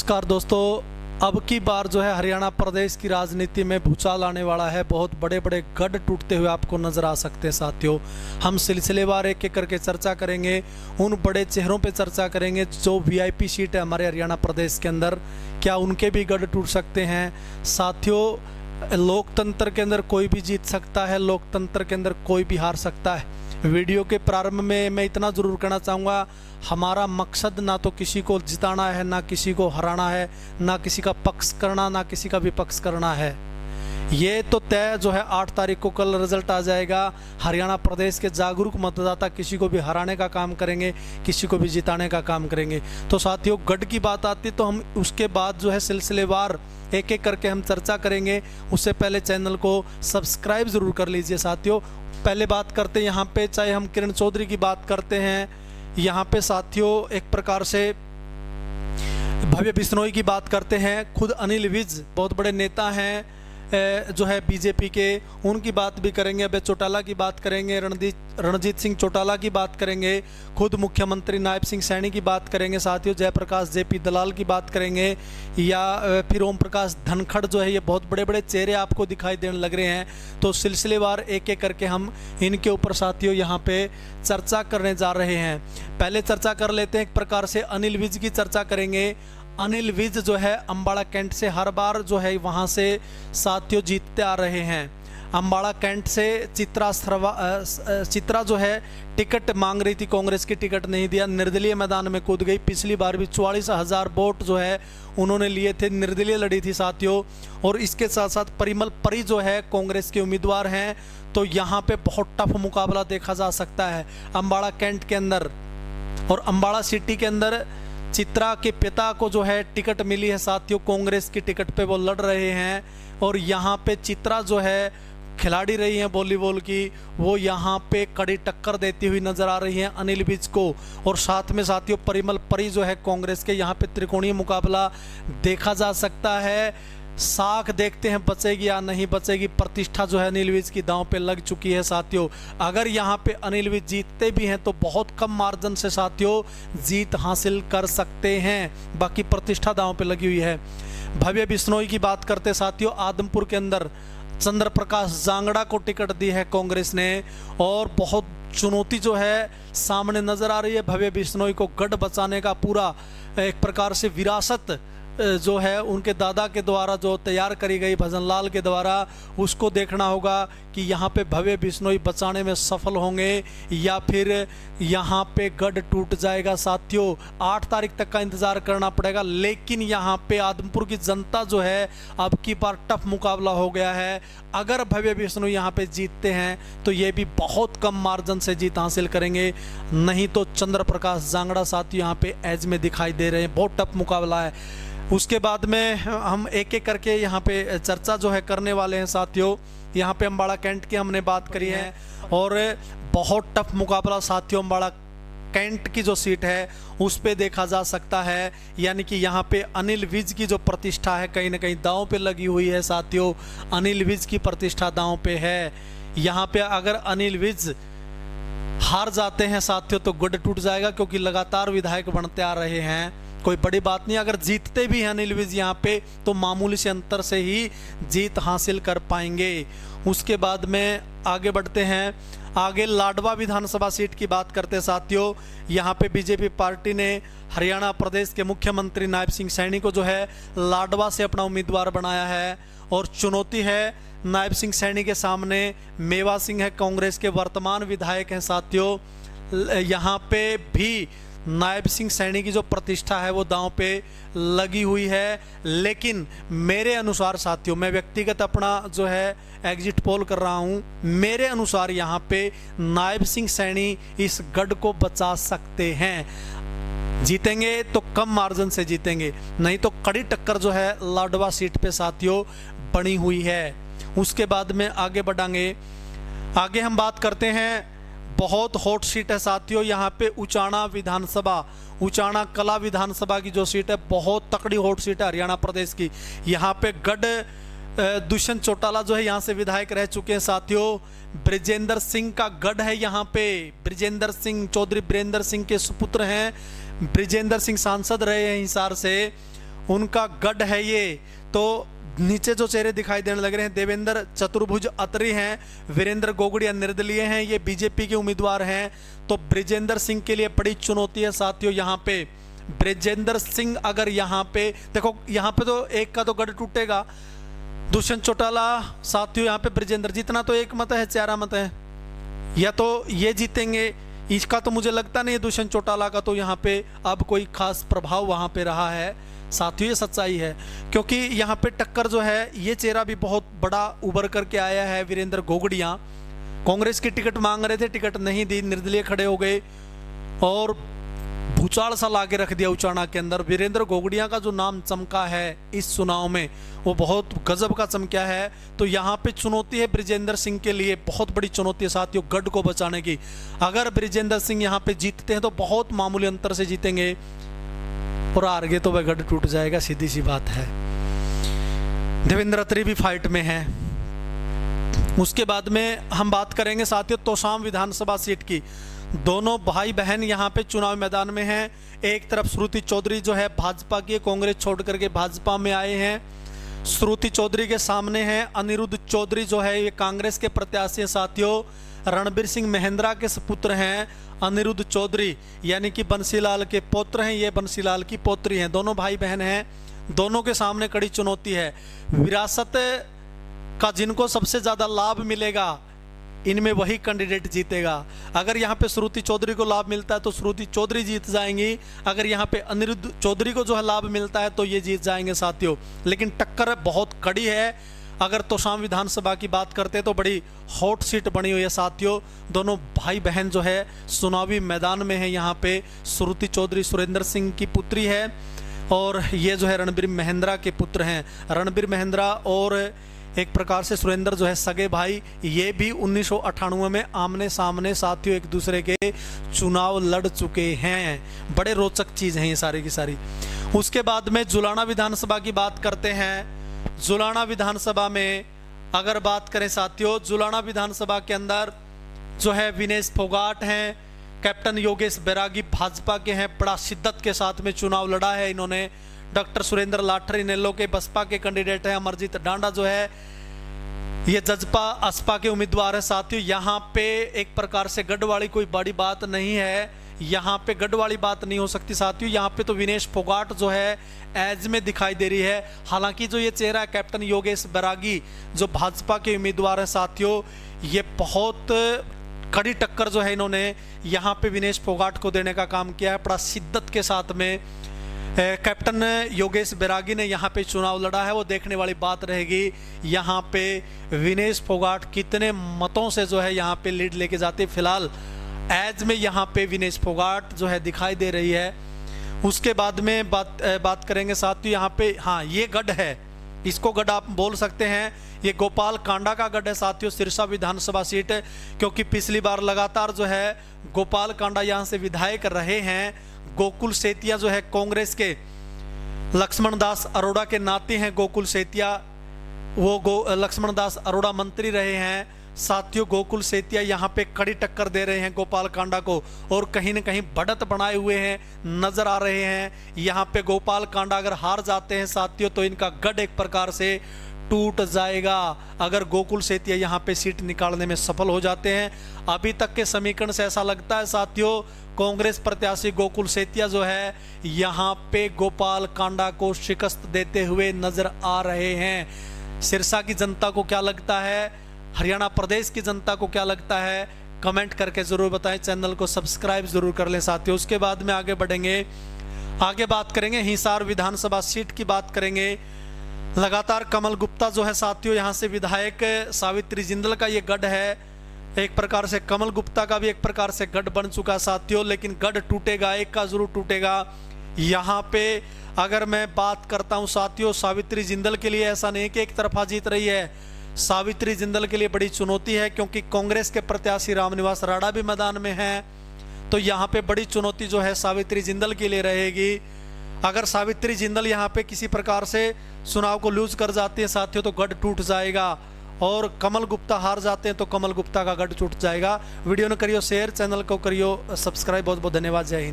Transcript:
नमस्कार दोस्तों, अब की बार जो है हरियाणा प्रदेश की राजनीति में भूचाल आने वाला है। बहुत बड़े बड़े गढ़ टूटते हुए आपको नजर आ सकते हैं। साथियों, हम सिलसिलेवार एक एक करके चर्चा करेंगे, उन बड़े चेहरों पे चर्चा करेंगे जो वीआईपी सीट है हमारे हरियाणा प्रदेश के अंदर, क्या उनके भी गढ़ टूट सकते हैं। साथियों, लोकतंत्र के अंदर कोई भी जीत सकता है, लोकतंत्र के अंदर कोई भी हार सकता है। वीडियो के प्रारंभ में मैं इतना ज़रूर कहना चाहूँगा, हमारा मकसद ना तो किसी को जिताना है, ना किसी को हराना है, ना किसी का पक्ष करना, ना किसी का विपक्ष करना है। ये तो तय जो है 8 तारीख को कल रिजल्ट आ जाएगा। हरियाणा प्रदेश के जागरूक मतदाता किसी को भी हराने का काम करेंगे, किसी को भी जिताने का काम करेंगे। तो साथियों, गढ़ की बात आती तो हम उसके बाद जो है सिलसिलेवार एक एक करके हम चर्चा करेंगे। उससे पहले चैनल को सब्सक्राइब ज़रूर कर लीजिए। साथियों, पहले बात करते हैं यहाँ पे, चाहे हम किरण चौधरी की बात करते हैं, यहाँ पे साथियों एक प्रकार से भव्य बिश्नोई की बात करते हैं, खुद अनिल विज बहुत बड़े नेता हैं जो है बीजेपी के, उनकी बात भी करेंगे। अभय चौटाला की बात करेंगे, रणजीत सिंह चौटाला की बात करेंगे, खुद मुख्यमंत्री नायब सिंह सैनी की बात करेंगे। साथियों, जयप्रकाश जेपी दलाल की बात करेंगे, या फिर ओम प्रकाश धनखड़ जो है, ये बहुत बड़े बड़े चेहरे आपको दिखाई देने लग रहे हैं। तो सिलसिलेवार एक एक करके हम इनके ऊपर साथियों यहाँ पे चर्चा करने जा रहे हैं। पहले चर्चा कर लेते हैं एक प्रकार से अनिल विज की चर्चा करेंगे। अनिल विज जो है अम्बाड़ा कैंट से हर बार जो है वहाँ से साथियों जीतते आ रहे हैं। अम्बाड़ा कैंट से चित्रा जो है टिकट मांग रही थी, कांग्रेस की टिकट नहीं दिया, निर्दलीय मैदान में कूद गई। पिछली बार भी 44,000 वोट जो है उन्होंने लिए थे, निर्दलीय लड़ी थी साथियों। और इसके साथ साथ परिमल परी जो है कांग्रेस के उम्मीदवार हैं। तो यहाँ पे बहुत टफ मुकाबला देखा जा सकता है अम्बाड़ा कैंट के अंदर। और अम्बाड़ा सिटी के अंदर चित्रा के पिता को जो है टिकट मिली है साथियों, कांग्रेस की टिकट पे वो लड़ रहे हैं। और यहाँ पे चित्रा जो है खिलाड़ी रही हैं वॉलीबॉल की, वो यहाँ पे कड़ी टक्कर देती हुई नजर आ रही हैं अनिल विज को। और साथ में साथियों परिमल परी जो है कांग्रेस के, यहाँ पे त्रिकोणीय मुकाबला देखा जा सकता है। साख देखते हैं बचेगी या नहीं बचेगी। प्रतिष्ठा जो है अनिल विज की दांव पे लग चुकी है साथियों। अगर यहाँ पे अनिल विज जीतते भी हैं तो बहुत कम मार्जिन से साथियों जीत हासिल कर सकते हैं, बाकी प्रतिष्ठा दांव पे लगी हुई है। भव्य बिश्नोई की बात करते साथियों, आदमपुर के अंदर चंद्र प्रकाश जांगड़ा को टिकट दी है कांग्रेस ने, और बहुत चुनौती जो है सामने नजर आ रही है। भव्य बिश्नोई को गढ़ बचाने का पूरा एक प्रकार से विरासत जो है उनके दादा के द्वारा जो तैयार करी गई भजनलाल के द्वारा, उसको देखना होगा कि यहाँ पे भव्य बिश्नोई बचाने में सफल होंगे या फिर यहाँ पे गढ़ टूट जाएगा। साथियों, 8 तारीख तक का इंतजार करना पड़ेगा। लेकिन यहाँ पे आदमपुर की जनता जो है अब की बार टफ मुकाबला हो गया है। अगर भव्य बिश्नोई यहाँ पे जीतते हैं तो ये भी बहुत कम मार्जिन से जीत हासिल करेंगे, नहीं तो चंद्र प्रकाश जांगड़ा साथियों यहाँ पे एज में दिखाई दे रहे हैं। बहुत टफ मुकाबला है। उसके बाद में हम एक एक करके यहाँ पे चर्चा जो है करने वाले हैं साथियों। यहाँ पे अम्बाड़ा कैंट की हमने बात करी है, और बहुत टफ मुकाबला साथियों अम्बाड़ा कैंट की जो सीट है उस पे देखा जा सकता है। यानी कि यहाँ पे अनिल विज की जो प्रतिष्ठा है कहीं ना कहीं दांव पे लगी हुई है साथियों। अनिल विज की प्रतिष्ठा दांव पे है। यहाँ पे अगर अनिल विज हार जाते हैं साथियों तो गढ़ टूट जाएगा, क्योंकि लगातार विधायक बनते आ रहे हैं। कोई बड़ी बात नहीं, अगर जीतते भी हैं अनिल विज यहाँ पे तो मामूली से अंतर से ही जीत हासिल कर पाएंगे। उसके बाद में आगे बढ़ते हैं। आगे लाडवा विधानसभा सीट की बात करते हैं साथियों। यहाँ पे बीजेपी पार्टी ने हरियाणा प्रदेश के मुख्यमंत्री नायब सिंह सैनी को जो है लाडवा से अपना उम्मीदवार बनाया है। और चुनौती है नायब सिंह सैनी के सामने मेवा सिंह है, कांग्रेस के वर्तमान विधायक हैं साथियों। यहाँ पे भी नायब सिंह सैनी की जो प्रतिष्ठा है वो दांव पे लगी हुई है। लेकिन मेरे अनुसार साथियों, मैं व्यक्तिगत अपना जो है एग्जिट पोल कर रहा हूं, मेरे अनुसार यहाँ पे नायब सिंह सैनी इस गढ़ को बचा सकते हैं। जीतेंगे तो कम मार्जिन से जीतेंगे, नहीं तो कड़ी टक्कर जो है लाडवा सीट पे साथियों बनी हुई है। उसके बाद में आगे बढ़ांगे। आगे हम बात करते हैं, बहुत हॉट सीट है साथियों यहाँ पे उचाना विधानसभा, उचाना कला विधानसभा की जो सीट है बहुत तकड़ी हॉट सीट है हरियाणा प्रदेश की। यहाँ पे गढ़ दुष्यंत चौटाला जो है यहाँ से विधायक रह चुके हैं साथियों। ब्रिजेंद्र सिंह का गढ़ है यहाँ पे। ब्रिजेंद्र सिंह, चौधरी ब्रिजेंद्र सिंह के सुपुत्र हैं। ब्रिजेंद्र सिंह सांसद रहे हैं हिसार से। उनका गढ़ है ये। तो नीचे जो चेहरे दिखाई देने लग रहे हैं, देवेंद्र चतुर्भुज अत्री हैं, वीरेंद्र गोगड़िया निर्दलीय हैं, ये बीजेपी के उम्मीदवार हैं। तो बृजेंद्र सिंह के लिए बड़ी चुनौती है साथियों यहाँ पे। बृजेंद्र सिंह अगर यहाँ पे देखो, यहाँ पे तो एक का तो गढ़ टूटेगा, दुष्यंत चौटाला साथियों यहाँ पे बृजेंद्र जीतना तो एक मत है, चारा मत है, या तो ये जीतेंगे। इसका तो मुझे लगता नहीं है दुष्यंत चौटाला का तो यहाँ पे अब कोई खास प्रभाव वहाँ पे रहा है साथियों, ये सच्चाई है। क्योंकि यहाँ पे टक्कर जो है, ये चेहरा भी बहुत बड़ा उभर करके आया है, वीरेंद्र गोगड़िया। कांग्रेस की टिकट मांग रहे थे, टिकट नहीं दी, निर्दलीय खड़े हो गए और भूचाल सा लाके रख दिया उचाना के अंदर। वीरेंद्र गोगड़िया का जो नाम चमका है इस चुनाव में, वो बहुत गजब का चमका है। तो यहाँ पे चुनौती है बृजेंद्र सिंह के लिए, बहुत बड़ी चुनौती है साथियों गढ़ को बचाने की। अगर बृजेंद्र सिंह यहाँ पे जीतते हैं तो बहुत मामूली अंतर से जीतेंगे, और हार गए तो वह गढ़ टूट जाएगा, सीधी सी बात है। देवेंद्र अत्री भी फाइट में है। उसके बाद में हम बात करेंगे साथियों तोशाम विधानसभा सीट की। दोनों भाई बहन यहाँ पे चुनाव मैदान में हैं। एक तरफ श्रुति चौधरी जो है भाजपा की, कांग्रेस छोड़ करके भाजपा में आए हैं। श्रुति चौधरी के सामने हैं अनिरुद्ध चौधरी जो है ये कांग्रेस के प्रत्याशी हैं साथियों। रणबीर सिंह महेंद्रा के सपुत्र हैं अनिरुद्ध चौधरी, यानी कि बंसीलाल के पुत्र हैं, ये बंसीलाल की पोत्री हैं। दोनों भाई बहन हैं, दोनों के सामने कड़ी चुनौती है। विरासत का जिनको सबसे ज़्यादा लाभ मिलेगा, इनमें वही कैंडिडेट जीतेगा। अगर यहाँ पे श्रुति चौधरी को लाभ मिलता है तो श्रुति चौधरी जीत जाएंगी, अगर यहाँ पे अनिरुद्ध चौधरी को जो है लाभ मिलता है तो ये जीत जाएंगे साथियों। लेकिन टक्कर बहुत कड़ी है। अगर तोशाम विधानसभा की बात करते हैं तो बड़ी हॉट सीट बनी हुई है साथियों। दोनों भाई बहन जो है चुनावी मैदान में है। यहाँ पे श्रुति चौधरी सुरेंद्र सिंह की पुत्री है और ये जो है रणबीर महेंद्रा के पुत्र हैं। रणबीर महेंद्रा और एक प्रकार से सुरेंद्र जो है सगे भाई, ये भी 1998 में आमने सामने साथियों एक दूसरे के चुनाव लड़ चुके हैं। बड़े रोचक चीज़ हैं ये सारी की सारी। उसके बाद में जुलाना विधानसभा की बात करते हैं। जुलाना विधानसभा में अगर बात करें साथियों, जुलाना विधानसभा के अंदर जो है विनेश फोगाट हैं, कैप्टन योगेश बैरागी भाजपा के हैं, बड़ा शिद्दत के साथ में चुनाव लड़ा है इन्होंने। डॉक्टर सुरेंद्र लाठर इनेलो के बसपा के कैंडिडेट हैं। अमरजीत डांडा जो है ये जजपा असपा के उम्मीदवार है साथियों। यहाँ पे एक प्रकार से गढ़ वाली कोई बड़ी बात नहीं है, यहाँ पे गढ़ वाली बात नहीं हो सकती साथियों। यहाँ पे तो विनेश फोगाट जो है एज में दिखाई दे रही है। हालांकि जो ये चेहरा है कैप्टन योगेश बैरागी जो भाजपा के उम्मीदवार हैं साथियों, ये बहुत कड़ी टक्कर जो है इन्होंने यहाँ पे विनेश फोगाट को देने का काम किया है। बड़ा शिद्दत के साथ में कैप्टन योगेश बैरागी ने यहाँ पे चुनाव लड़ा है। वो देखने वाली बात रहेगी यहाँ पे विनेश फोगाट कितने मतों से जो है यहाँ पे लीड लेके जाते। फिलहाल एज में यहाँ पे विनेश फोगाट जो है दिखाई दे रही है। उसके बाद में बात करेंगे साथियों यहाँ पे, हाँ ये गढ़ है, इसको गढ़ आप बोल सकते हैं। ये गोपाल कांडा का गढ़ है साथियों, सिरसा विधानसभा सीट है, क्योंकि पिछली बार लगातार जो है गोपाल कांडा यहाँ से विधायक रहे हैं। गोकुल सेतिया जो है कांग्रेस के लक्ष्मण दास अरोड़ा के नाते हैं। गोकुल सेतिया वो लक्ष्मण दास अरोड़ा मंत्री रहे हैं साथियों। गोकुल सेतिया यहाँ पे कड़ी टक्कर दे रहे हैं गोपाल कांडा को और कहीं न कहीं बढ़त बनाए हुए हैं, नजर आ रहे हैं। यहाँ पे गोपाल कांडा अगर हार जाते हैं साथियों तो इनका गढ़ एक प्रकार से टूट जाएगा। अगर गोकुल सेतिया यहाँ पे सीट निकालने में सफल हो जाते हैं, अभी तक के समीकरण से ऐसा लगता है साथियों कांग्रेस प्रत्याशी गोकुल सेतिया जो है यहाँ पे गोपाल कांडा को शिकस्त देते हुए नजर आ रहे हैं। सिरसा की जनता को क्या लगता है, हरियाणा प्रदेश की जनता को क्या लगता है, कमेंट करके जरूर बताएं। चैनल को सब्सक्राइब जरूर कर लें साथियों। उसके बाद में आगे बढ़ेंगे, आगे बात करेंगे हिसार विधानसभा सीट की बात करेंगे। लगातार कमल गुप्ता जो है साथियों यहाँ से विधायक, सावित्री जिंदल का ये गढ़ है। एक प्रकार से कमल गुप्ता का भी एक प्रकार से गढ़ बन चुका साथियों, लेकिन गढ़ टूटेगा, एक का जरूर टूटेगा। यहाँ पे अगर मैं बात करता हूँ साथियों, सावित्री जिंदल के लिए ऐसा नहीं कि एक तरफा जीत रही है। सावित्री जिंदल के लिए बड़ी चुनौती है, क्योंकि कांग्रेस के प्रत्याशी रामनिवास राणा भी मैदान में हैं। तो यहाँ पे बड़ी चुनौती जो है सावित्री जिंदल के लिए रहेगी। अगर सावित्री जिंदल यहाँ पे किसी प्रकार से चुनाव को लूज कर जाती है साथियों तो गढ़ टूट जाएगा, और कमल गुप्ता हार जाते हैं तो कमल गुप्ता का गढ़ टूट जाएगा। वीडियो ने करियो शेयर, चैनल को करियो सब्सक्राइब। बहुत बहुत धन्यवाद। जय हिंद।